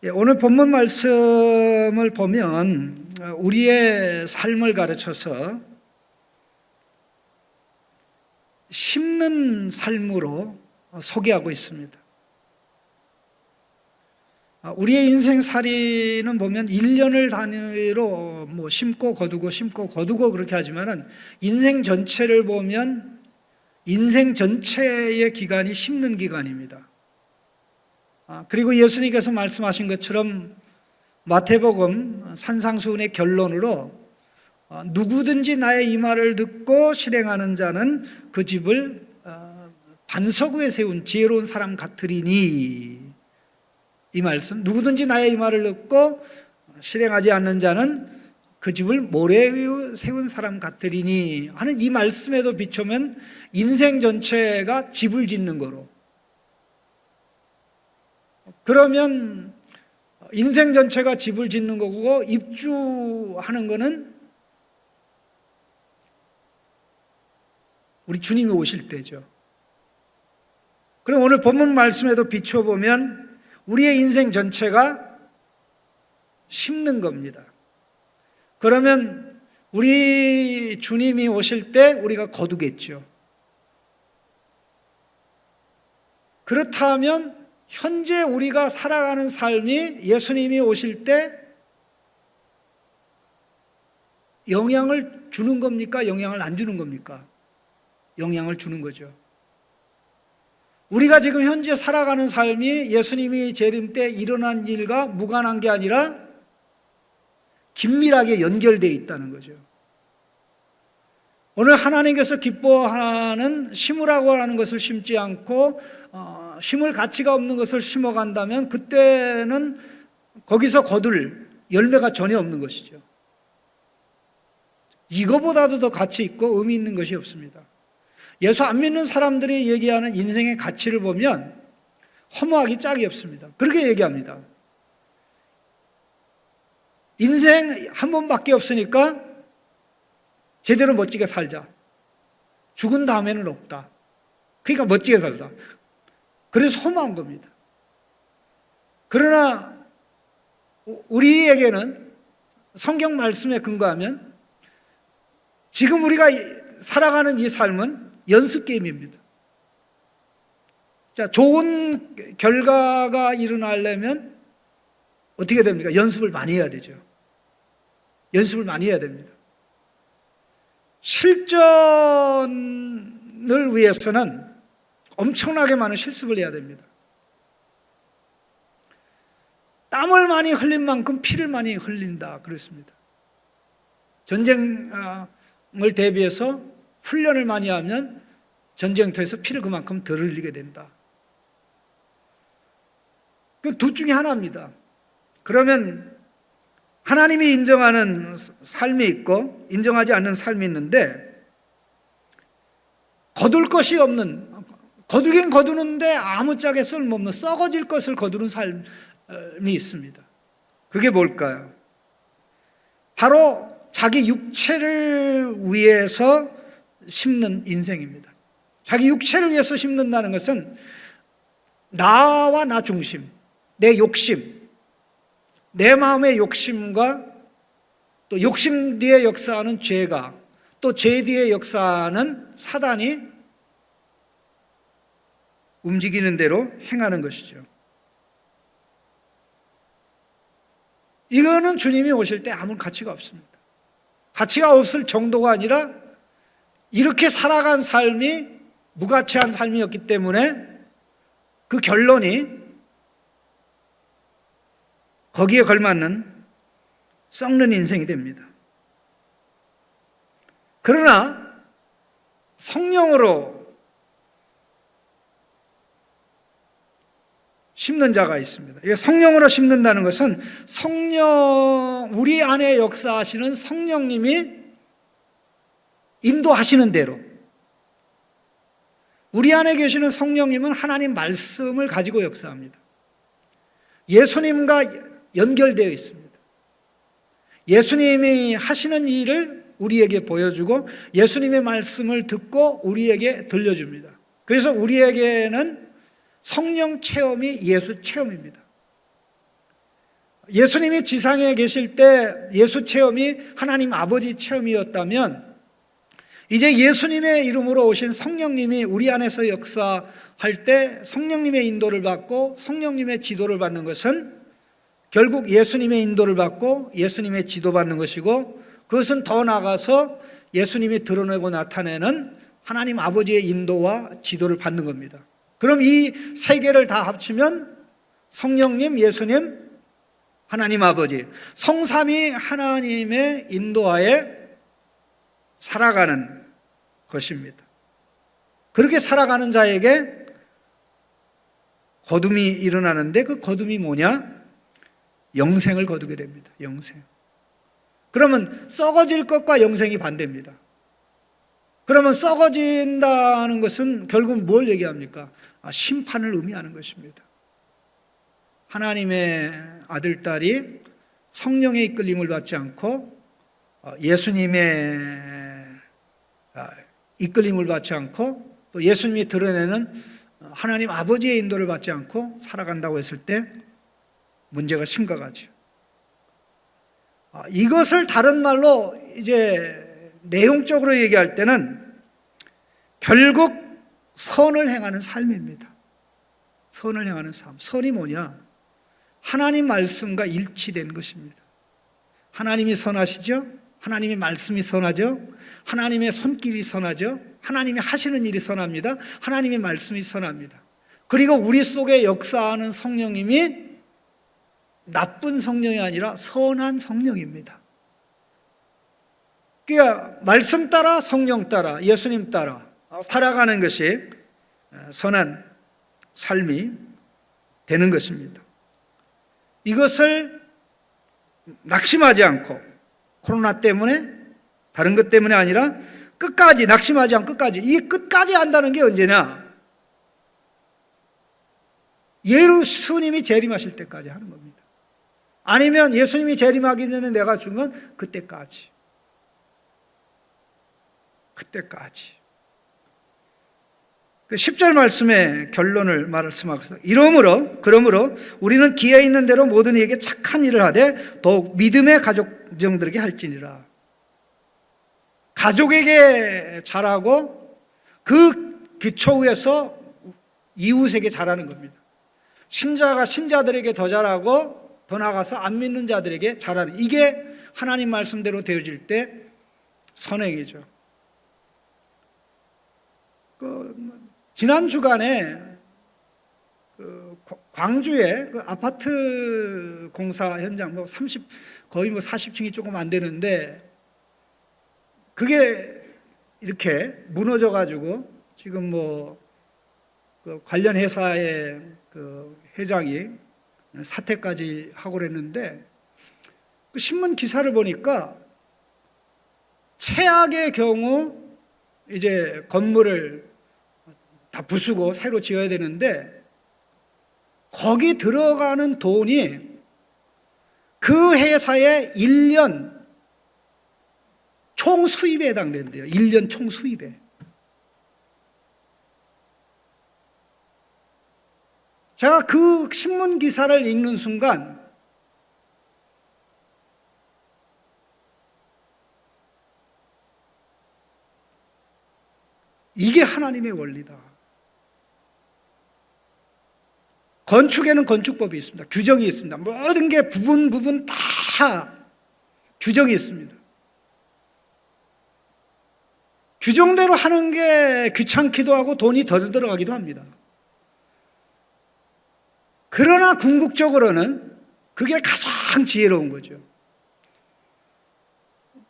오늘 본문 말씀을 보면 우리의 삶을 가르쳐서 심는 삶으로 소개하고 있습니다. 우리의 인생살이는 보면 1년을 단위로 심고 거두고 심고 거두고 그렇게 하지만은 인생 전체를 보면 인생 전체의 기간이 심는 기간입니다. 그리고 예수님께서 말씀하신 것처럼 마태복음 산상수훈의 결론으로 누구든지 나의 이 말을 듣고 실행하는 자는 그 집을 반석 위에 세운 지혜로운 사람 같으리니, 이 말씀, 누구든지 나의 이 말을 듣고 실행하지 않는 자는 그 집을 모래 위에 세운 사람 같으리니 하는 이 말씀에도 비추면 인생 전체가 집을 짓는 거로, 그러면 인생 전체가 집을 짓는 거고 입주하는 거는 우리 주님이 오실 때죠. 그럼 오늘 본문 말씀에도 비춰보면 우리의 인생 전체가 심는 겁니다. 그러면 우리 주님이 오실 때 우리가 거두겠죠. 그렇다면 현재 우리가 살아가는 삶이 예수님이 오실 때 영향을 주는 겁니까? 영향을 안 주는 겁니까? 영향을 주는 거죠. 우리가 지금 현재 살아가는 삶이 예수님이 재림 때 일어난 일과 무관한 게 아니라 긴밀하게 연결되어 있다는 거죠. 오늘 하나님께서 기뻐하는 심으라고 하는 것을 심지 않고 심을 가치가 없는 것을 심어간다면 그때는 거기서 거둘 열매가 전혀 없는 것이죠. 이거보다도 더 가치 있고 의미 있는 것이 없습니다. 예수 안 믿는 사람들이 얘기하는 인생의 가치를 보면 허무하기 짝이 없습니다. 그렇게 얘기합니다. 인생 한 번밖에 없으니까 제대로 멋지게 살자. 죽은 다음에는 없다. 그러니까 멋지게 살자. 그래서 허무한 겁니다. 그러나 우리에게는 성경 말씀에 근거하면 지금 우리가 살아가는 이 삶은 연습 게임입니다. 자, 좋은 결과가 일어나려면 어떻게 됩니까? 연습을 많이 해야 되죠. 연습을 많이 해야 됩니다. 실전을 위해서는 엄청나게 많은 실습을 해야 됩니다. 땀을 많이 흘린 만큼 피를 많이 흘린다 그랬습니다. 전쟁을 대비해서 훈련을 많이 하면 전쟁터에서 피를 그만큼 덜 흘리게 된다. 그 둘 중에 하나입니다. 그러면 하나님이 인정하는 삶이 있고 인정하지 않는 삶이 있는데, 거둘 것이 없는, 거두긴 거두는데 아무짝에 쓸모없는 썩어질 것을 거두는 삶이 있습니다. 그게 뭘까요? 바로 자기 육체를 위해서 심는 인생입니다. 자기 육체를 위해서 심는다는 것은 나와 나 중심, 내 욕심, 내 마음의 욕심과 또 욕심 뒤에 역사하는 죄가, 또 죄 뒤에 역사하는 사단이 움직이는 대로 행하는 것이죠. 이거는 주님이 오실 때 아무 가치가 없습니다. 가치가 없을 정도가 아니라 이렇게 살아간 삶이 무가치한 삶이었기 때문에 그 결론이 거기에 걸맞는 썩는 인생이 됩니다. 그러나 성령으로 심는 자가 있습니다. 이게 성령으로 심는다는 것은 우리 안에 역사하시는 성령님이 인도하시는 대로, 우리 안에 계시는 성령님은 하나님 말씀을 가지고 역사합니다. 예수님과 연결되어 있습니다. 예수님이 하시는 일을 우리에게 보여주고 예수님의 말씀을 듣고 우리에게 들려줍니다. 그래서 우리에게는 성령 체험이 예수 체험입니다. 예수님이 지상에 계실 때 예수 체험이 하나님 아버지 체험이었다면, 이제 예수님의 이름으로 오신 성령님이 우리 안에서 역사할 때 성령님의 인도를 받고 성령님의 지도를 받는 것은 결국 예수님의 인도를 받고 예수님의 지도받는 것이고, 그것은 더 나아가서 예수님이 드러내고 나타내는 하나님 아버지의 인도와 지도를 받는 겁니다. 그럼 이 세 개를 다 합치면 성령님, 예수님, 하나님 아버지, 성삼위 하나님의 인도하에 살아가는 것입니다. 그렇게 살아가는 자에게 거둠이 일어나는데, 그 거둠이 뭐냐? 영생을 거두게 됩니다. 영생. 그러면 썩어질 것과 영생이 반대입니다. 그러면 썩어진다는 것은 결국 뭘 얘기합니까? 심판을 의미하는 것입니다. 하나님의 아들, 딸이 성령의 이끌림을 받지 않고 예수님의 이끌림을 받지 않고 또 예수님이 드러내는 하나님 아버지의 인도를 받지 않고 살아간다고 했을 때 문제가 심각하죠. 이것을 다른 말로 이제 내용적으로 얘기할 때는 결국 선을 행하는 삶입니다. 선을 행하는 삶. 선이 뭐냐? 하나님 말씀과 일치된 것입니다. 하나님이 선하시죠? 하나님의 말씀이 선하죠? 하나님의 손길이 선하죠? 하나님이 하시는 일이 선합니다. 하나님의 말씀이 선합니다. 그리고 우리 속에 역사하는 성령님이 나쁜 성령이 아니라 선한 성령입니다. 그러니까 말씀 따라 성령 따라 예수님 따라 살아가는 것이 선한 삶이 되는 것입니다. 이것을 낙심하지 않고, 코로나 때문에 다른 것 때문에 아니라 끝까지 낙심하지 않고 끝까지, 이 끝까지 한다는 게 언제냐? 예수님이 재림하실 때까지 하는 겁니다. 아니면 예수님이 재림하기 전에 내가 죽으면 그때까지. 그때까지. 그 10절 말씀의 결론을 말씀하고 있습니다. 그러므로 우리는 기회 있는 대로 모든 이에게 착한 일을 하되 더욱 믿음의 가족들에게 할지니라. 가족에게 잘하고 그 기초 위에서 이웃에게 잘하는 겁니다. 신자가 신자들에게 더 잘하고 더 나아가서 안 믿는 자들에게 잘하는, 이게 하나님 말씀대로 되어질 때 선행이죠. 지난 주간에 광주에 아파트 공사 현장 거의 40층이 조금 안 되는데, 그게 이렇게 무너져 가지고 지금 관련 회사의 회장이 사퇴까지 하고 그랬는데, 그 신문 기사를 보니까 최악의 경우 이제 건물을 다 부수고 새로 지어야 되는데, 거기 들어가는 돈이 그 회사의 1년 총 수입에 해당된대요. 1년 총 수입에. 제가 그 신문 기사를 읽는 순간 이게 하나님의 원리다. 건축에는 건축법이 있습니다. 규정이 있습니다. 모든 게 부분 다 규정이 있습니다. 규정대로 하는 게 귀찮기도 하고 돈이 더 들어가기도 합니다. 그러나 궁극적으로는 그게 가장 지혜로운 거죠.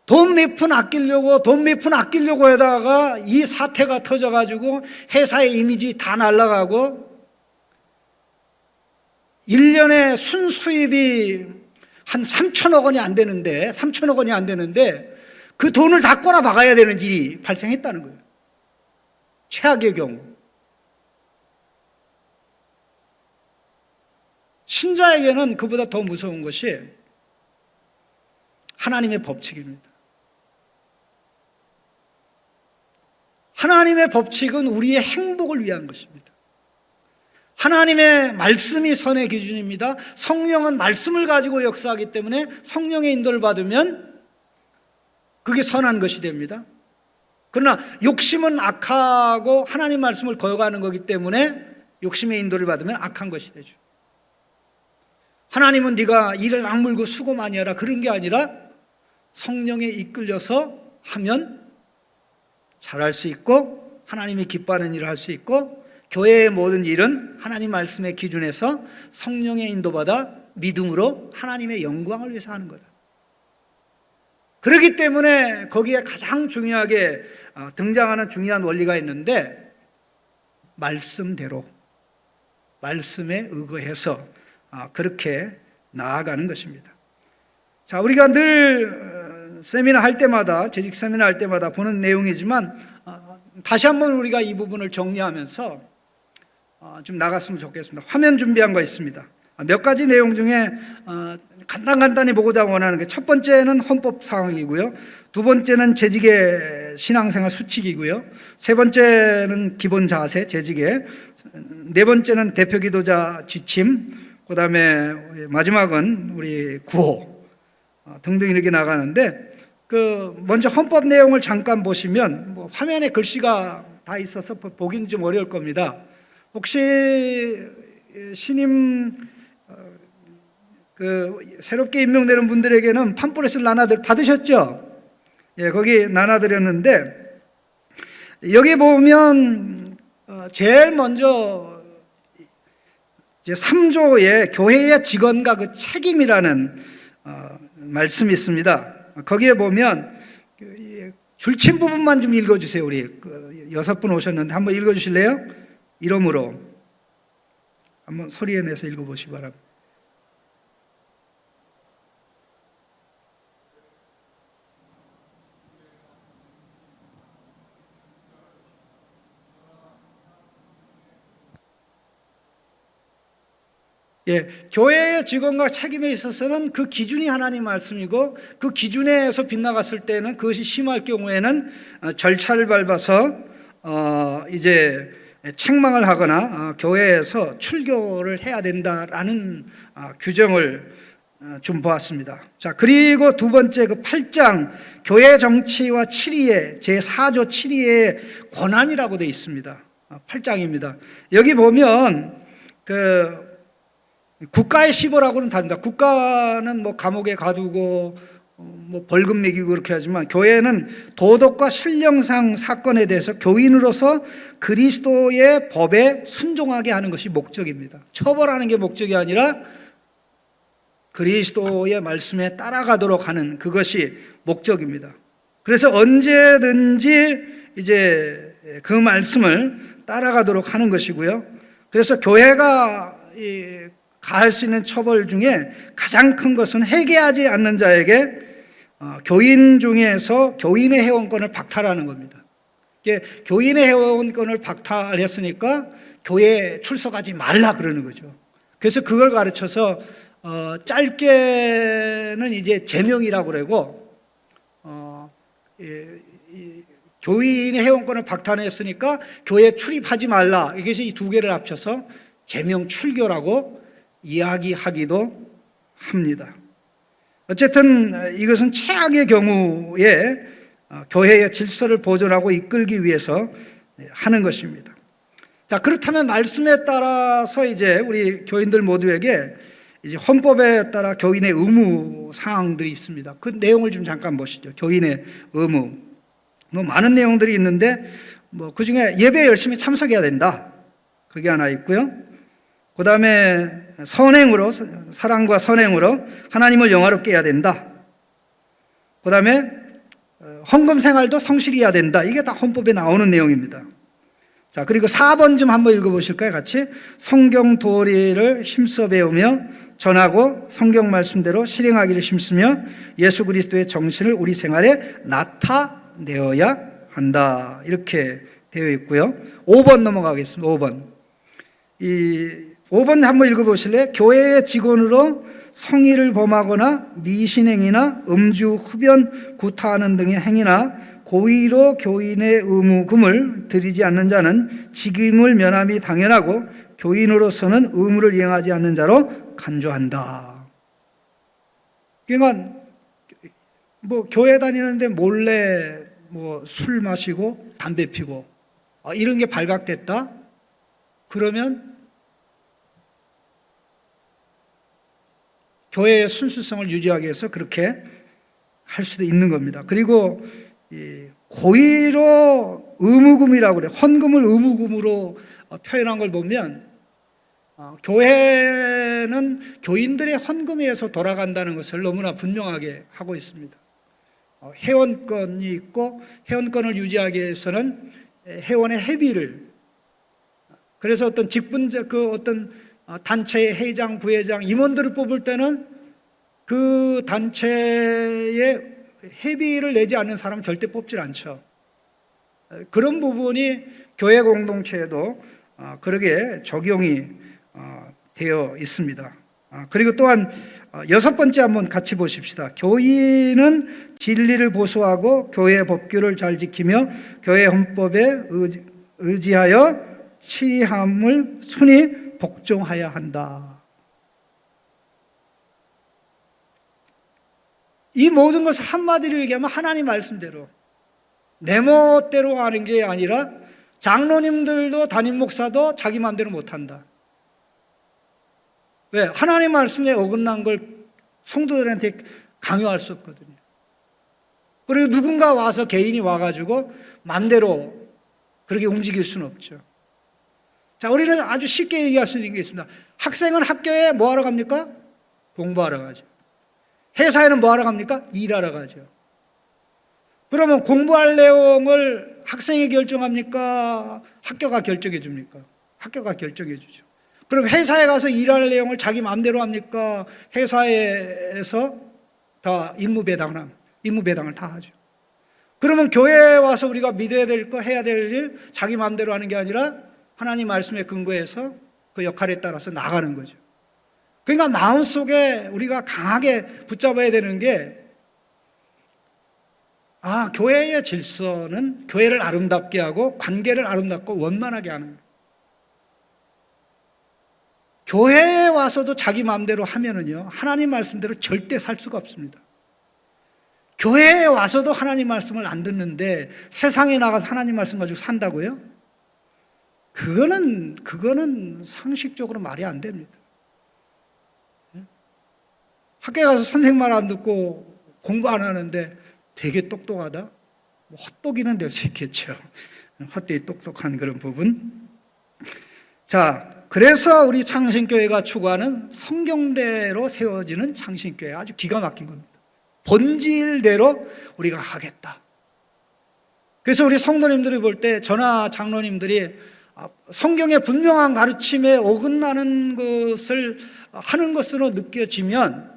돈 몇 푼 아끼려고 하다가 이 사태가 터져가지고 회사의 이미지 다 날아가고 1년에 순수입이 한 3천억 원이 안 되는데 그 돈을 다 꼬라 박아야 되는 일이 발생했다는 거예요. 최악의 경우. 신자에게는 그보다 더 무서운 것이 하나님의 법칙입니다. 하나님의 법칙은 우리의 행복을 위한 것입니다. 하나님의 말씀이 선의 기준입니다. 성령은 말씀을 가지고 역사하기 때문에 성령의 인도를 받으면 그게 선한 것이 됩니다. 그러나 욕심은 악하고 하나님 말씀을 거역하는 거기 때문에 욕심의 인도를 받으면 악한 것이 되죠. 하나님은 네가 이를 악물고 수고 많이 하라 그런 게 아니라 성령에 이끌려서 하면 잘할 수 있고 하나님이 기뻐하는 일을 할 수 있고 교회의 모든 일은 하나님 말씀의 기준에서 성령의 인도받아 믿음으로 하나님의 영광을 위해서 하는 거다. 그렇기 때문에 거기에 가장 중요하게 등장하는 중요한 원리가 있는데 말씀대로 말씀에 의거해서 그렇게 나아가는 것입니다. 자, 우리가 늘 세미나 할 때마다 재직 세미나 할 때마다 보는 내용이지만 다시 한번 우리가 이 부분을 정리하면서 좀 나갔으면 좋겠습니다. 화면 준비한 거 있습니다. 몇 가지 내용 중에 간단히 보고자 원하는 게 첫 번째는 헌법 사항이고요. 두 번째는 재직의 신앙생활 수칙이고요. 세 번째는 기본 자세, 재직의. 네 번째는 대표 기도자 지침. 그 다음에 마지막은 우리 구호 등등 이렇게 나가는데 먼저 헌법 내용을 잠깐 보시면 화면에 글씨가 다 있어서 보기는 좀 어려울 겁니다. 혹시 신임 새롭게 임명되는 분들에게는 팜플렛을 나눠 받으셨죠? 예, 거기 나눠드렸는데 여기 보면 제일 먼저 이제 3조의 교회의 직원과 그 책임이라는 말씀이 있습니다. 거기에 보면 줄친 부분만 좀 읽어주세요. 우리 6분 오셨는데 한번 읽어주실래요? 이름으로 한번 소리에 내서 읽어보시기 바랍니다. 예, 교회의 직원과 책임에 있어서는 그 기준이 하나님 말씀이고 그 기준에서 빗나갔을 때는 그것이 심할 경우에는 절차를 밟아서 이제 책망을 하거나 교회에서 출교를 해야 된다라는 규정을 좀 보았습니다. 자, 그리고 두 번째 그 8장 교회 정치와 7위의 제4조 7위의 권한이라고 되어 있습니다. 8장입니다. 여기 보면 국가의 시보라고는 다릅니다. 국가는 감옥에 가두고 벌금 매기고 그렇게 하지만 교회는 도덕과 신령상 사건에 대해서 교인으로서 그리스도의 법에 순종하게 하는 것이 목적입니다. 처벌하는 게 목적이 아니라 그리스도의 말씀에 따라가도록 하는 그것이 목적입니다. 그래서 언제든지 이제 그 말씀을 따라가도록 하는 것이고요. 그래서 교회가 가할 수 있는 처벌 중에 가장 큰 것은 회개하지 않는 자에게 교인 중에서 교인의 회원권을 박탈하는 겁니다. 교인의 회원권을 박탈했으니까 교회에 출석하지 말라 그러는 거죠. 그래서 그걸 가르쳐서 짧게는 이제 제명이라고 그러고 교인의 회원권을 박탈했으니까 교회에 출입하지 말라. 이것이 이 두 개를 합쳐서 제명 출교라고 이야기하기도 합니다. 어쨌든 이것은 최악의 경우에 교회의 질서를 보존하고 이끌기 위해서 하는 것입니다. 자, 그렇다면 말씀에 따라서 이제 우리 교인들 모두에게 이제 헌법에 따라 교인의 의무 사항들이 있습니다. 그 내용을 좀 잠깐 보시죠. 교인의 의무. 많은 내용들이 있는데 그 중에 예배에 열심히 참석해야 된다. 그게 하나 있고요. 그 다음에 선행으로, 사랑과 선행으로 하나님을 영화롭게 해야 된다. 그 다음에 헌금 생활도 성실히 해야 된다. 이게 다 헌법에 나오는 내용입니다. 자, 그리고 4번 좀 한번 읽어보실까요? 같이. 성경 도리를 힘써 배우며 전하고 성경 말씀대로 실행하기를 힘쓰며 예수 그리스도의 정신을 우리 생활에 나타내어야 한다. 이렇게 되어 있고요. 5번 넘어가겠습니다. 5번. 5번 한번 읽어보실래요? 교회의 직원으로 성의를 범하거나 미신행위나 음주, 흡연, 구타하는 등의 행위나 고의로 교인의 의무금을 드리지 않는 자는 직임을 면함이 당연하고 교인으로서는 의무를 이행하지 않는 자로 간주한다. 그러니까 뭐 교회 다니는데 몰래 뭐 술 마시고 담배 피고 이런 게 발각됐다? 그러면 교회의 순수성을 유지하기 위해서 그렇게 할 수도 있는 겁니다. 그리고 고의로 의무금이라고 그래요. 헌금을 의무금으로 표현한 걸 보면 교회는 교인들의 헌금에 의해서 돌아간다는 것을 너무나 분명하게 하고 있습니다. 회원권이 있고 회원권을 유지하기 위해서는 회원의 회비를, 그래서 어떤 직분자 어떤 단체의 회장, 부회장, 임원들을 뽑을 때는 그 단체의 회비를 내지 않는 사람은 절대 뽑질 않죠. 그런 부분이 교회 공동체에도 그러게 적용이 되어 있습니다. 그리고 또한 여섯 번째 한번 같이 보십시다. 교인은 진리를 보수하고 교회 법규를 잘 지키며 교회 헌법에 의지하여 치리함을 순히 복종하여야 한다. 이 모든 것을 한마디로 얘기하면 하나님 말씀대로, 내 멋대로 하는 게 아니라 장로님들도 담임 목사도 자기 마음대로 못한다. 왜? 하나님 말씀에 어긋난 걸 성도들한테 강요할 수 없거든요. 그리고 누군가 와서 개인이 와가지고 마음대로 그렇게 움직일 수는 없죠. 자, 우리는 아주 쉽게 얘기할 수 있는 게 있습니다. 학생은 학교에 뭐 하러 갑니까? 공부하러 가죠. 회사에는 뭐 하러 갑니까? 일하러 가죠. 그러면 공부할 내용을 학생이 결정합니까? 학교가 결정해 줍니까? 학교가 결정해 주죠. 그럼 회사에 가서 일할 내용을 자기 마음대로 합니까? 회사에서 다 임무 배당을 다 하죠. 그러면 교회에 와서 우리가 믿어야 될 거, 해야 될 일 자기 마음대로 하는 게 아니라 하나님 말씀에 근거해서 그 역할에 따라서 나가는 거죠. 그러니까 마음속에 우리가 강하게 붙잡아야 되는 게, 교회의 질서는 교회를 아름답게 하고 관계를 아름답고 원만하게 하는 거예요. 교회에 와서도 자기 마음대로 하면은요, 하나님 말씀대로 절대 살 수가 없습니다. 교회에 와서도 하나님 말씀을 안 듣는데 세상에 나가서 하나님 말씀 가지고 산다고요? 그거는 상식적으로 말이 안 됩니다. 학교에 가서 선생님 말 안 듣고 공부 안 하는데 되게 똑똑하다? 헛똑이는 될 수 있겠죠. 헛되이 똑똑한 그런 부분. 자, 그래서 우리 창신교회가 추구하는 성경대로 세워지는 창신교회, 아주 기가 막힌 겁니다. 본질대로 우리가 하겠다. 그래서 우리 성도님들이 볼 때 저나 장로님들이 성경의 분명한 가르침에 어긋나는 것을 하는 것으로 느껴지면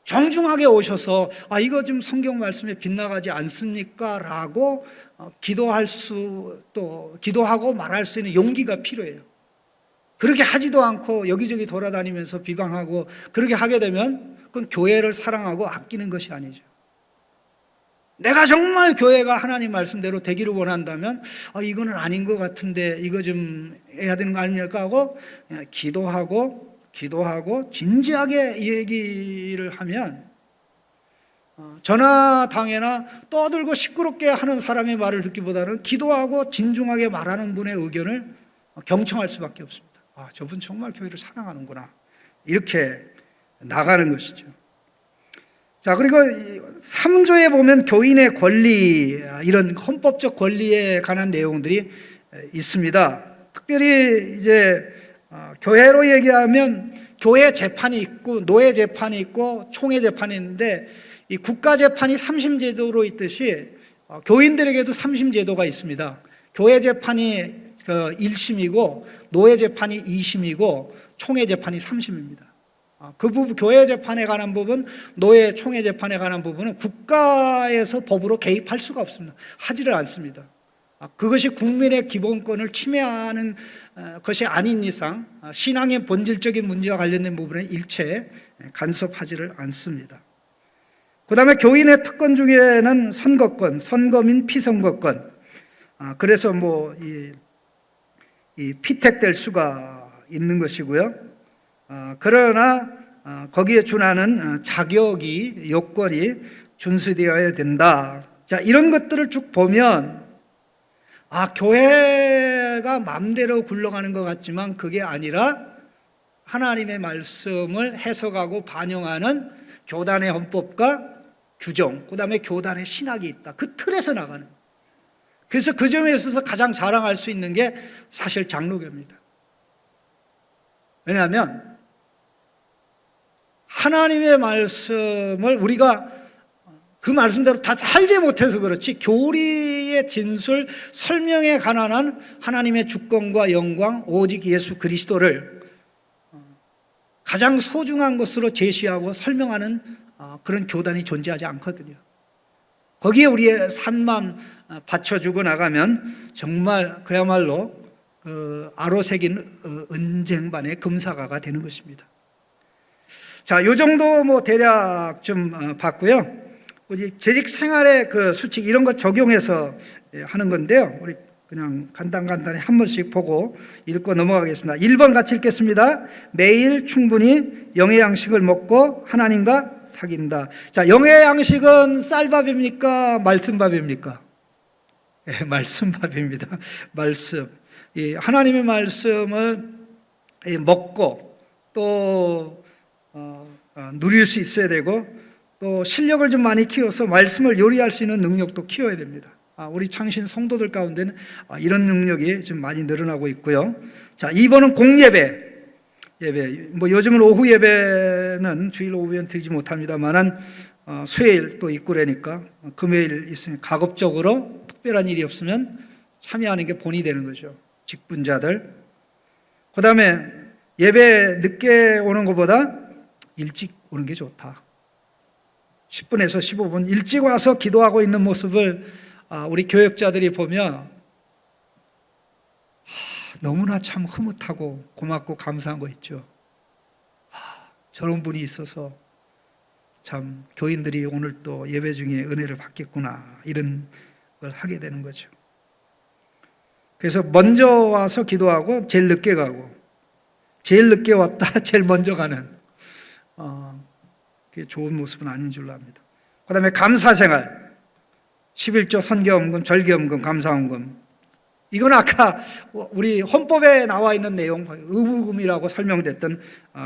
정중하게 오셔서 이거 좀 성경 말씀에 빗나가지 않습니까? 라고 기도하고 말할 수 있는 용기가 필요해요. 그렇게 하지도 않고 여기저기 돌아다니면서 비방하고 그렇게 하게 되면 그건 교회를 사랑하고 아끼는 것이 아니죠. 내가 정말 교회가 하나님 말씀대로 되기를 원한다면 이거는 아닌 것 같은데 이거 좀 해야 되는 거 아닙니까? 하고 기도하고 진지하게 얘기를 하면 저나 당회나 떠들고 시끄럽게 하는 사람의 말을 듣기보다는 기도하고 진중하게 말하는 분의 의견을 경청할 수밖에 없습니다. 저분 정말 교회를 사랑하는구나, 이렇게 나가는 것이죠. 자, 그리고 3조에 보면 교인의 권리, 이런 헌법적 권리에 관한 내용들이 있습니다. 특별히 이제 교회로 얘기하면 교회 재판이 있고 노예 재판이 있고 총회 재판이 있는데, 이 국가 재판이 3심제도로 있듯이 교인들에게도 3심제도가 있습니다. 교회 재판이 1심이고 노예 재판이 2심이고 총회 재판이 3심입니다. 그 부분, 교회 재판에 관한 부분, 노예 총회 재판에 관한 부분은 국가에서 법으로 개입할 수가 없습니다. 하지를 않습니다. 그것이 국민의 기본권을 침해하는 것이 아닌 이상 신앙의 본질적인 문제와 관련된 부분에 일체 간섭하지를 않습니다. 그 다음에 교인의 특권 중에는 선거권, 선거민 피선거권. 그래서 피택될 수가 있는 것이고요. 그러나 거기에 준하는 자격이, 요건이 준수되어야 된다. 자, 이런 것들을 쭉 보면 교회가 마음대로 굴러가는 것 같지만 그게 아니라 하나님의 말씀을 해석하고 반영하는 교단의 헌법과 규정, 그 다음에 교단의 신학이 있다. 그 틀에서 나가는. 그래서 그 점에 있어서 가장 자랑할 수 있는 게 사실 장로교입니다. 왜냐하면 하나님의 말씀을 우리가 그 말씀대로 다 살지 못해서 그렇지, 교리의 진술, 설명에 관한 하나님의 주권과 영광, 오직 예수 그리스도를 가장 소중한 것으로 제시하고 설명하는 그런 교단이 존재하지 않거든요. 거기에 우리의 삶만 받쳐주고 나가면 정말 그야말로 아로새긴 은쟁반의 금사가가 되는 것입니다. 자, 요 정도 뭐 대략 좀 봤고요. 우리 재직 생활의 그 수칙 이런 것 적용해서 하는 건데요. 우리 그냥 간단히 한 번씩 보고 읽고 넘어가겠습니다. 1번 같이 읽겠습니다. 매일 충분히 영의 양식을 먹고 하나님과 사귄다. 자, 영의 양식은 쌀밥입니까? 말씀밥입니까? 네, 말씀밥입니다. 말씀. 이 하나님의 말씀을 먹고 또 누릴 수 있어야 되고, 또 실력을 좀 많이 키워서 말씀을 요리할 수 있는 능력도 키워야 됩니다. 우리 창신 성도들 가운데는 이런 능력이 좀 많이 늘어나고 있고요. 자, 2번은 공예배. 뭐 요즘은 오후 예배는 주일 오후에는 드리지 못합니다만은 수요일 또 있고 그러니까 금요일 있으니 가급적으로 특별한 일이 없으면 참여하는 게 본이 되는 거죠. 직분자들. 그 다음에 예배 늦게 오는 것보다 일찍 오는 게 좋다. 10분에서 15분 일찍 와서 기도하고 있는 모습을 우리 교역자들이 보면 너무나 참 흐뭇하고 고맙고 감사한 거 있죠. 저런 분이 있어서 참 교인들이 오늘 또 예배 중에 은혜를 받겠구나, 이런 걸 하게 되는 거죠. 그래서 먼저 와서 기도하고 제일 늦게 가고, 제일 늦게 왔다 제일 먼저 가는 그게 좋은 모습은 아닌 줄로 압니다. 그 다음에 감사생활, 11조 선교헌금, 절기헌금, 감사헌금. 이건 아까 우리 헌법에 나와 있는 내용, 의무금이라고 설명됐던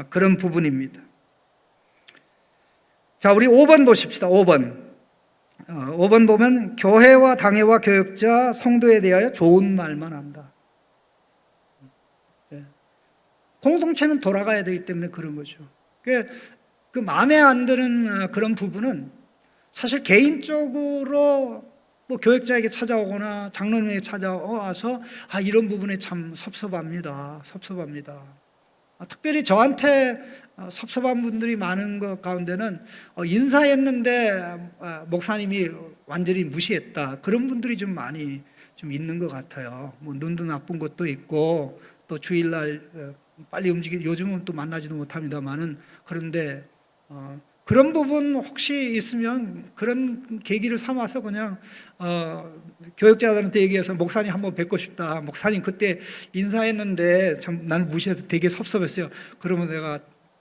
그런 부분입니다. 자, 우리 5번 보십시다. 5번 보면 교회와 당회와 교역자, 성도에 대하여 좋은 말만 한다. 공동체는 돌아가야 되기 때문에 그런 거죠. 그 마음에 안 드는 그런 부분은 사실 개인적으로 뭐 교역자에게 찾아오거나 장로님에게 찾아와서 이런 부분에 참 섭섭합니다. 특별히 저한테 섭섭한 분들이 많은 것 가운데는 인사했는데 목사님이 완전히 무시했다, 그런 분들이 좀 많이 좀 있는 것 같아요. 뭐 눈도 나쁜 것도 있고, 또 주일날 빨리 요즘은 또 만나지도 못합니다만은, 그런데 그런 부분 혹시 있으면 그런 계기를 삼아서 그냥 교역자들한테 얘기해서 목사님 한번 뵙고 싶다. 목사님 그때 인사했는데 참 나는 무시해서 되게 섭섭했어요. 그러면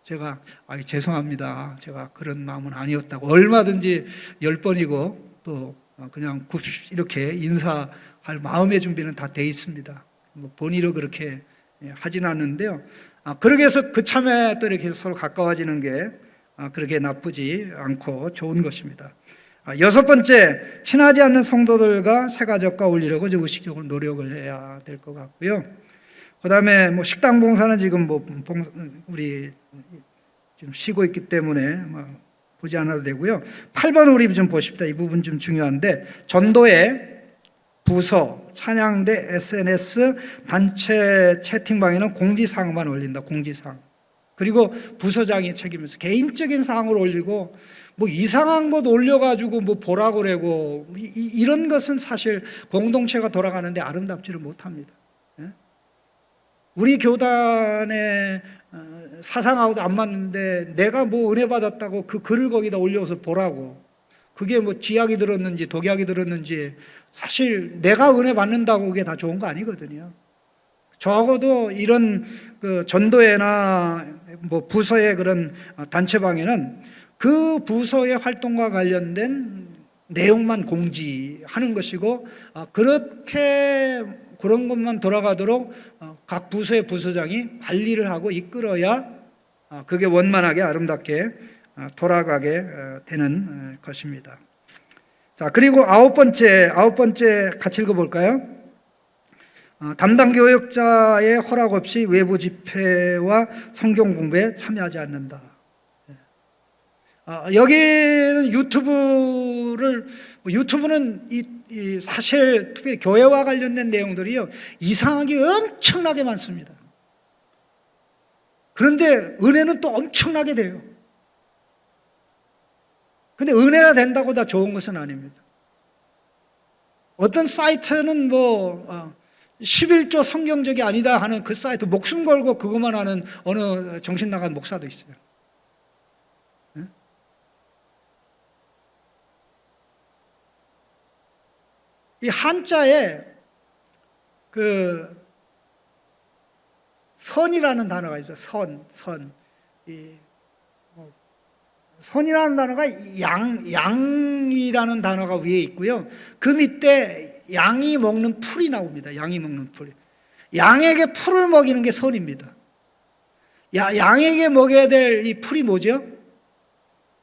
제가 죄송합니다. 제가 그런 마음은 아니었다고 얼마든지 10번이고 또 그냥 이렇게 인사할 마음의 준비는 다 돼 있습니다. 뭐 본의로 그렇게 하진 않는데요. 그러게 해서 그참에 또 이렇게 서로 가까워지는 게 그렇게 나쁘지 않고 좋은 것입니다. 6번째, 친하지 않는 성도들과 새가족과 어울리려고 의식적으로 노력을 해야 될 것 같고요. 그 다음에 뭐 식당 봉사는 지금 우리 지금 쉬고 있기 때문에 보지 않아도 되고요. 8번 우리 좀 보십시다. 이 부분 좀 중요한데, 전도회, 부서, 찬양대, SNS, 단체 채팅방에는 공지사항만 올린다. 공지사항. 그리고 부서장이 책임져서 개인적인 사항을 올리고 뭐 이상한 것 올려가지고 뭐 보라고 그러고 이런 것은 사실 공동체가 돌아가는데 아름답지를 못합니다. 우리 교단의 사상하고도 안 맞는데 내가 뭐 은혜 받았다고 그 글을 거기다 올려서 보라고, 그게 뭐 쥐약이 들었는지 독약이 들었는지 사실 내가 은혜 받는다고 그게 다 좋은 거 아니거든요. 적어도 이런 그 전도회나 뭐 부서의 그런 단체방에는 그 부서의 활동과 관련된 내용만 공지하는 것이고, 그렇게 그런 것만 돌아가도록 각 부서의 부서장이 관리를 하고 이끌어야 그게 원만하게 아름답게 돌아가게 되는 것입니다. 자, 그리고 아홉 번째 같이 읽어볼까요? 담당 교역자의 허락 없이 외부 집회와 성경 공부에 참여하지 않는다. 여기는 유튜브는 사실 특별히 교회와 관련된 내용들이요, 이상하게 엄청나게 많습니다. 그런데 은혜는 또 엄청나게 돼요. 근데 은혜가 된다고 다 좋은 것은 아닙니다. 어떤 사이트는 11조 성경적이 아니다 하는 그 사이트 목숨 걸고 그것만 하는 어느 정신 나간 목사도 있어요. 네? 이 한자에 그 선이라는 단어가 있어요. 선. 선이라는 단어가 양이라는 단어가 위에 있고요. 그 밑에 양이 먹는 풀이 나옵니다. 양이 먹는 풀. 양에게 풀을 먹이는 게 선입니다. 양에게 먹여야 될 이 풀이 뭐죠?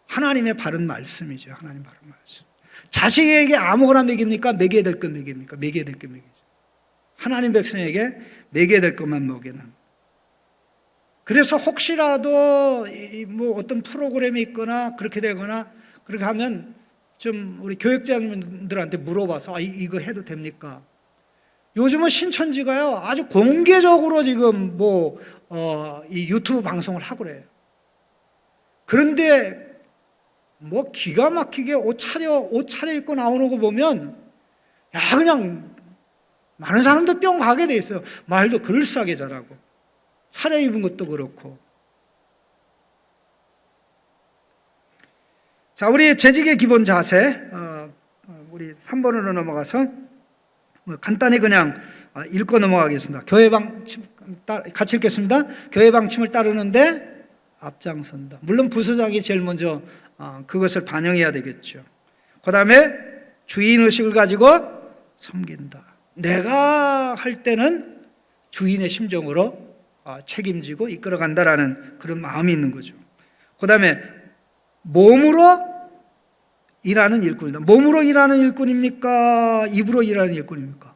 하나님의 바른 말씀이죠. 하나님 바른 말씀. 자식에게 아무거나 먹입니까? 먹여야 될 것 먹입니까? 먹여야 될 것 먹이죠. 하나님 백성에게 먹여야 될 것만 먹이는. 그래서 혹시라도 뭐 어떤 프로그램이 있거나 그렇게 되거나 그렇게 하면 좀 우리 교육자님들한테 물어봐서 이거 해도 됩니까? 요즘은 신천지가요 아주 공개적으로 지금 이 유튜브 방송을 하고 그래요. 그런데 뭐 기가 막히게 옷 차려입고 나오는 거 보면 그냥 많은 사람도 뿅 가게 돼 있어요. 말도 그럴싸하게 잘하고 차려입은 것도 그렇고. 자, 우리 재직의 기본 자세, 우리 3번으로 넘어가서 간단히 그냥 읽고 넘어가겠습니다. 교회 방침 같이 읽겠습니다. 교회 방침을 따르는데 앞장선다. 물론 부서장이 제일 먼저 그것을 반영해야 되겠죠. 그 다음에 주인의식을 가지고 섬긴다. 내가 할 때는 주인의 심정으로 책임지고 이끌어간다라는 그런 마음이 있는 거죠. 그 다음에 몸으로 일하는 일꾼이다. 몸으로 일하는 일꾼입니까? 입으로 일하는 일꾼입니까?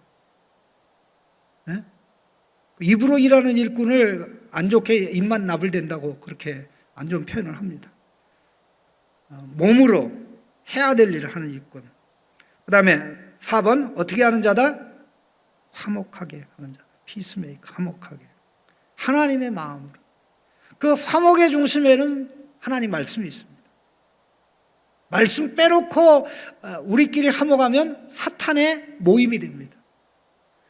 네? 입으로 일하는 일꾼을 안 좋게 입만 나불댄다고 그렇게 안 좋은 표현을 합니다. 몸으로 해야 될 일을 하는 일꾼. 그 다음에 4번 어떻게 하는 자다? 화목하게 하는 자다. 피스메이커, 화목하게. 하나님의 마음으로. 그 화목의 중심에는 하나님 말씀이 있습니다. 말씀 빼놓고 우리끼리 화목하면 사탄의 모임이 됩니다.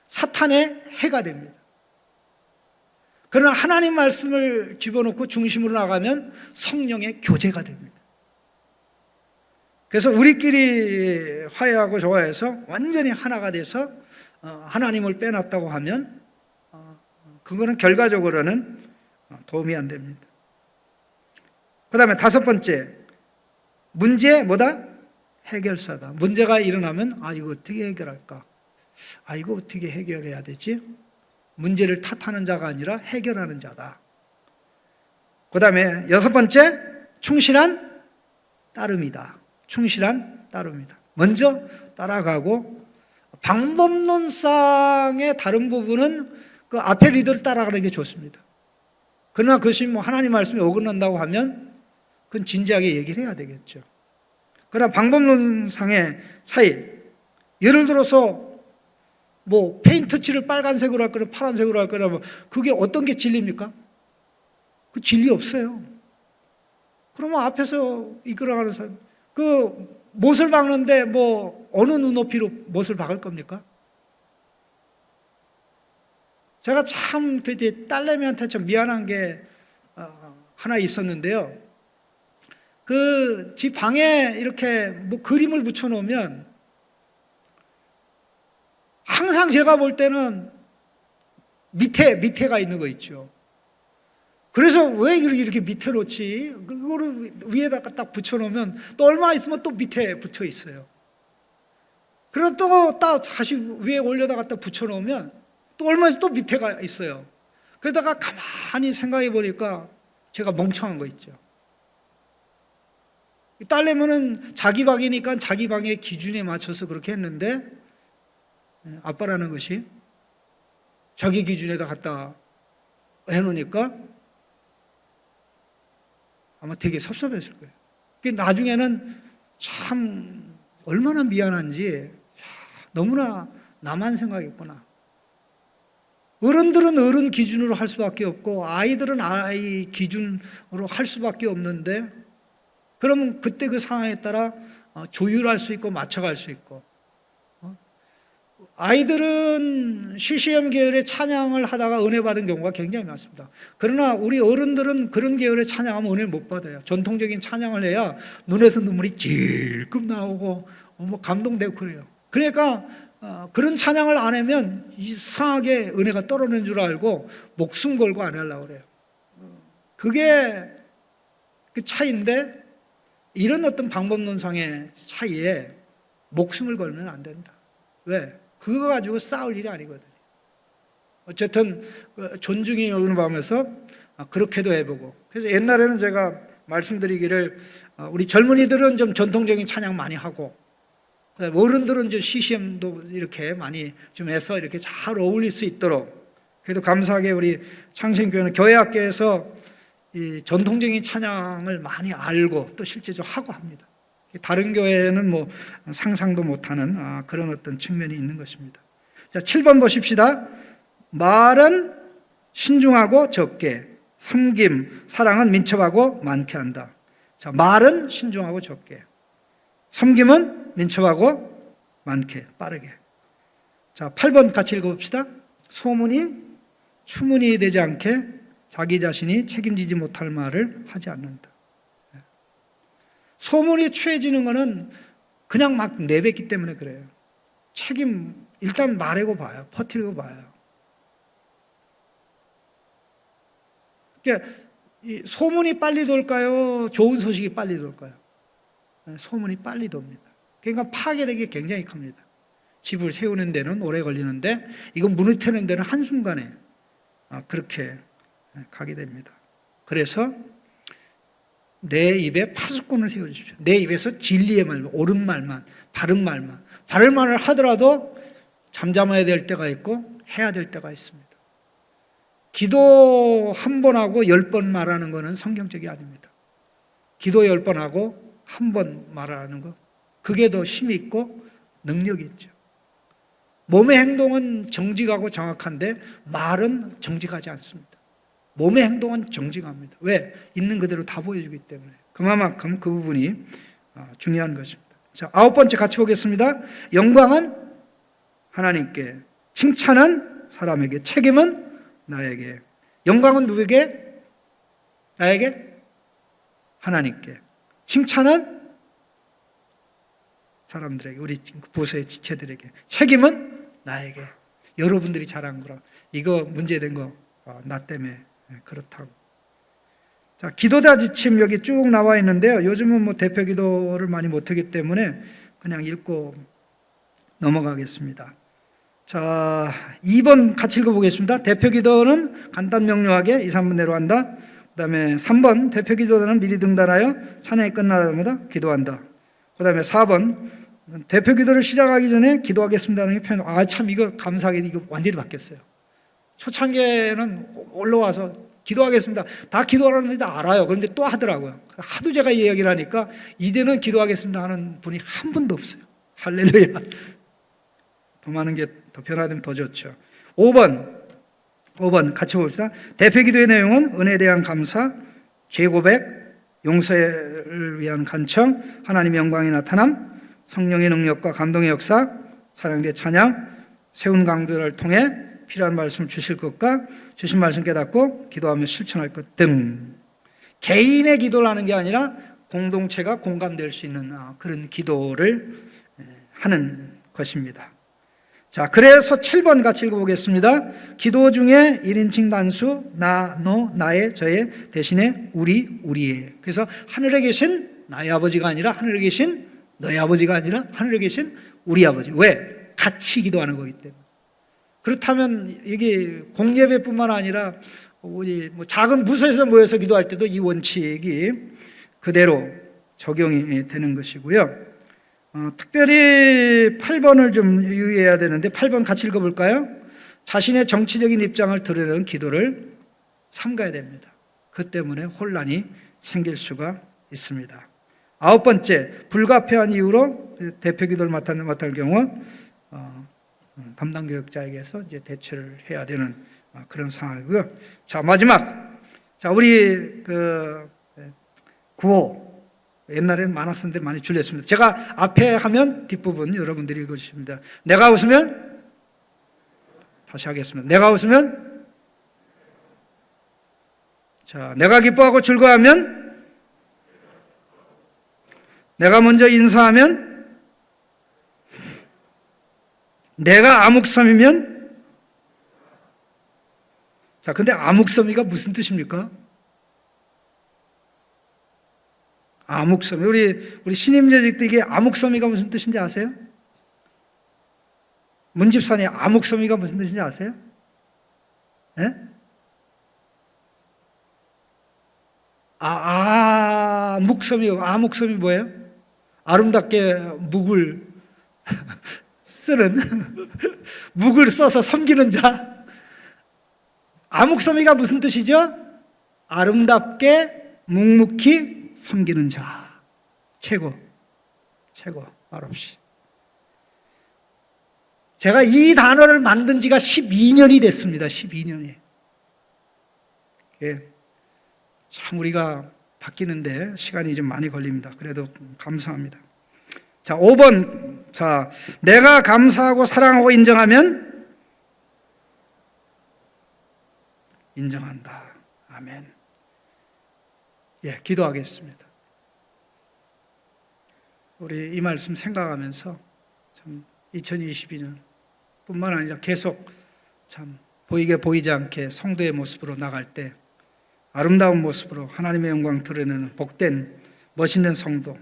사탄의 해가 됩니다. 그러나 하나님 말씀을 집어넣고 중심으로 나가면 성령의 교제가 됩니다. 그래서 우리끼리 화해하고 좋아해서 완전히 하나가 돼서 하나님을 빼놨다고 하면 그거는 결과적으로는 도움이 안 됩니다. 그 다음에 5번째, 문제 뭐다? 해결사다. 문제가 일어나면 이거 어떻게 해결할까? 이거 어떻게 해결해야 되지? 문제를 탓하는 자가 아니라 해결하는 자다. 그 다음에 6번째, 충실한 따름이다. 충실한 따름이다. 먼저 따라가고 방법론상의 다른 부분은 그 앞에 리더를 따라가는 게 좋습니다. 그러나 그것이 하나님 말씀에 어긋난다고 하면 그건 진지하게 얘기를 해야 되겠죠. 그러나 방법론상의 차이, 예를 들어서 페인트 칠을 빨간색으로 할 거나 파란색으로 할 거나 그게 어떤 게 진리입니까? 그 진리 없어요. 그러면 앞에서 이끌어가는 사람, 그 못을 박는데 어느 눈높이로 못을 박을 겁니까? 제가 참 딸내미한테 좀 미안한 게 하나 있었는데요. 집 방에 이렇게 그림을 붙여놓으면 항상 제가 볼 때는 밑에가 있는 거 있죠. 그래서 왜 이렇게 밑에 놓지? 그거를 위에다가 딱 붙여놓으면 또 얼마 있으면 또 밑에 붙어 있어요. 그럼 또 다시 위에 올려다가 또 붙여놓으면 또 얼마 있으면 또 밑에가 있어요. 그러다가 가만히 생각해 보니까 제가 멍청한 거 있죠. 딸내미는 자기 방이니까 자기 방의 기준에 맞춰서 그렇게 했는데 아빠라는 것이 자기 기준에다 갖다 해놓으니까 아마 되게 섭섭했을 거예요. 나중에는 참 얼마나 미안한지 너무나 나만 생각했구나. 어른들은 어른 기준으로 할 수밖에 없고 아이들은 아이 기준으로 할 수밖에 없는데 그러면 그때 그 상황에 따라 조율할 수 있고 맞춰갈 수 있고 아이들은 CCM 계열의 찬양을 하다가 은혜 받은 경우가 굉장히 많습니다. 그러나 우리 어른들은 그런 계열의 찬양하면 은혜를 못 받아요. 전통적인 찬양을 해야 눈에서 눈물이 질끔 나오고 뭐 감동되고 그래요. 그러니까 그런 찬양을 안 하면 이상하게 은혜가 떨어지는 줄 알고 목숨 걸고 안 하려고 그래요. 그게 그 차이인데 이런 어떤 방법론상의 차이에 목숨을 걸면 안 된다. 왜? 그거 가지고 싸울 일이 아니거든요. 어쨌든 존중이 여기는 밤에서 그렇게도 해보고 그래서 옛날에는 제가 말씀드리기를 우리 젊은이들은 좀 전통적인 찬양 많이 하고 어른들은 이제 CCM도 이렇게 많이 좀 해서 이렇게 잘 어울릴 수 있도록 그래도 감사하게 우리 창신교회는 교회학교에서 이 전통적인 찬양을 많이 알고 또 실제적으로 하고 합니다. 다른 교회는 뭐 상상도 못하는 그런 어떤 측면이 있는 것입니다. 자, 7번 보십시다. 말은 신중하고 적게, 섬김, 사랑은 민첩하고 많게 한다. 자, 말은 신중하고 적게, 섬김은 민첩하고 많게, 빠르게. 자, 8번 같이 읽어봅시다. 소문이 추문이 되지 않게 자기 자신이 책임지지 못할 말을 하지 않는다. 소문이 취해지는 것은 그냥 막 내뱉기 때문에 그래요. 책임 일단 말하고 봐요. 퍼뜨리고 봐요. 그러니까 이 소문이 빨리 돌까요? 좋은 소식이 빨리 돌까요? 소문이 빨리 돕니다. 그러니까 파괴력이 굉장히 큽니다. 집을 세우는 데는 오래 걸리는데 이건 무너뜨리는 데는 한순간에 그렇게 가게 됩니다. 그래서 내 입에 파수꾼을 세워주십시오. 내 입에서 진리의 말만, 옳은 말만, 바른 말을 하더라도 잠잠해야 될 때가 있고 해야 될 때가 있습니다. 기도 한 번 하고 10번 말하는 것은 성경적이 아닙니다. 기도 10번 하고 한 번 말하는 것, 그게 더 힘이 있고 능력이 있죠. 몸의 행동은 정직하고 정확한데 말은 정직하지 않습니다. 몸의 행동은 정직합니다. 왜? 있는 그대로 다 보여주기 때문에. 그만큼 그 부분이 중요한 것입니다. 자, 9번째 같이 보겠습니다. 영광은 하나님께, 칭찬은 사람에게, 책임은 나에게. 영광은 누구에게? 나에게? 하나님께. 칭찬은 사람들에게, 우리 부서의 지체들에게. 책임은 나에게. 여러분들이 잘한 거라. 이거 문제된 거 나 때문에 그렇다고. 자, 기도자 지침 여기 쭉 나와 있는데요. 요즘은 뭐 대표 기도를 많이 못하기 때문에 그냥 읽고 넘어가겠습니다. 자, 2번 같이 읽어보겠습니다. 대표 기도는 간단 명료하게 2, 3분 내로 한다. 그 다음에 3번 대표 기도는 미리 등단하여 찬양이 끝나자마자 기도한다. 그 다음에 4번 대표 기도를 시작하기 전에 기도하겠습니다는 표현. 참 이거 감사하게 이거 완전히 바뀌었어요. 초창기에는 올라와서 기도하겠습니다. 다 기도하라는 데 알아요. 그런데 또 하더라고요. 하도 제가 이야기를 하니까 이제는 기도하겠습니다 하는 분이 한 분도 없어요. 할렐루야. 더 많은 게 더 변화되면 더 좋죠. 5번 같이 봅시다. 대표 기도의 내용은 은혜에 대한 감사, 죄 고백, 용서를 위한 간청, 하나님의 영광이 나타남, 성령의 능력과 감동의 역사, 사랑의 찬양, 세운 강들을 통해 필요한 말씀을 주실 것과 주신 말씀 깨닫고 기도하며 실천할 것 등, 개인의 기도를 하는 게 아니라 공동체가 공감될 수 있는 그런 기도를 하는 것입니다. 자, 그래서 7번 같이 읽어보겠습니다. 기도 중에 1인칭 단수 나, 너, 나의, 저의 대신에 우리, 우리의. 그래서 하늘에 계신 나의 아버지가 아니라 하늘에 계신 너의 아버지가 아니라 하늘에 계신 우리 아버지. 왜? 같이 기도하는 거기 때문에. 그렇다면 이게 공예배뿐만 아니라 우리 뭐 작은 부서에서 모여서 기도할 때도 이 원칙이 그대로 적용이 되는 것이고요. 특별히 8번을 좀 유의해야 되는데 8번 같이 읽어볼까요? 자신의 정치적인 입장을 드러내는 기도를 삼가야 됩니다. 그 때문에 혼란이 생길 수가 있습니다. 9번째, 불가피한 이유로 대표 기도를 맡을 경우 담당 교역자에게서 이제 대처를 해야 되는 그런 상황이고요. 자, 마지막, 자, 우리 그 구호. 옛날에는 많았었는데 많이 줄였습니다. 제가 앞에 하면 뒷부분 여러분들이 읽어주십니다. 내가 웃으면, 다시 하겠습니다. 내가 웃으면, 자, 내가 기뻐하고 즐거워하면, 내가 먼저 인사하면, 내가 암흑섬이면, 자, 근데 암흑섬이가 무슨 뜻입니까? 암흑섬이 우리 신임재직 때 이게 암흑섬이가 무슨 뜻인지 아세요? 문집산이 암흑섬이가 무슨 뜻인지 아세요? 예? 암흑섬이 뭐예요? 아름답게 묵을 쓰는 묵을 써서 섬기는 자. 암흑섬이가 무슨 뜻이죠? 아름답게 묵묵히 섬기는 자. 최고 말없이. 제가 이 단어를 만든 지가 12년이 됐습니다. 12년이. 참 우리가 바뀌는데 시간이 좀 많이 걸립니다. 그래도 감사합니다. 자, 5번. 자, 내가 감사하고 사랑하고 인정하면 인정한다. 아멘. 예, 기도하겠습니다. 우리 이 말씀 생각하면서 참 2022년 뿐만 아니라 계속 참 보이게 보이지 않게 성도의 모습으로 나갈 때 아름다운 모습으로 하나님의 영광 드러내는 복된 멋있는 성도,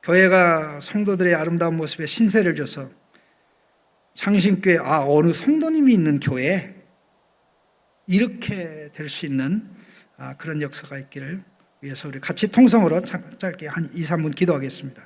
교회가 성도들의 아름다운 모습에 신세를 줘서 창신교회, 어느 성도님이 있는 교회, 이렇게 될 수 있는 그런 역사가 있기를 위해서 우리 같이 통성으로 짧게 한 2, 3분 기도하겠습니다.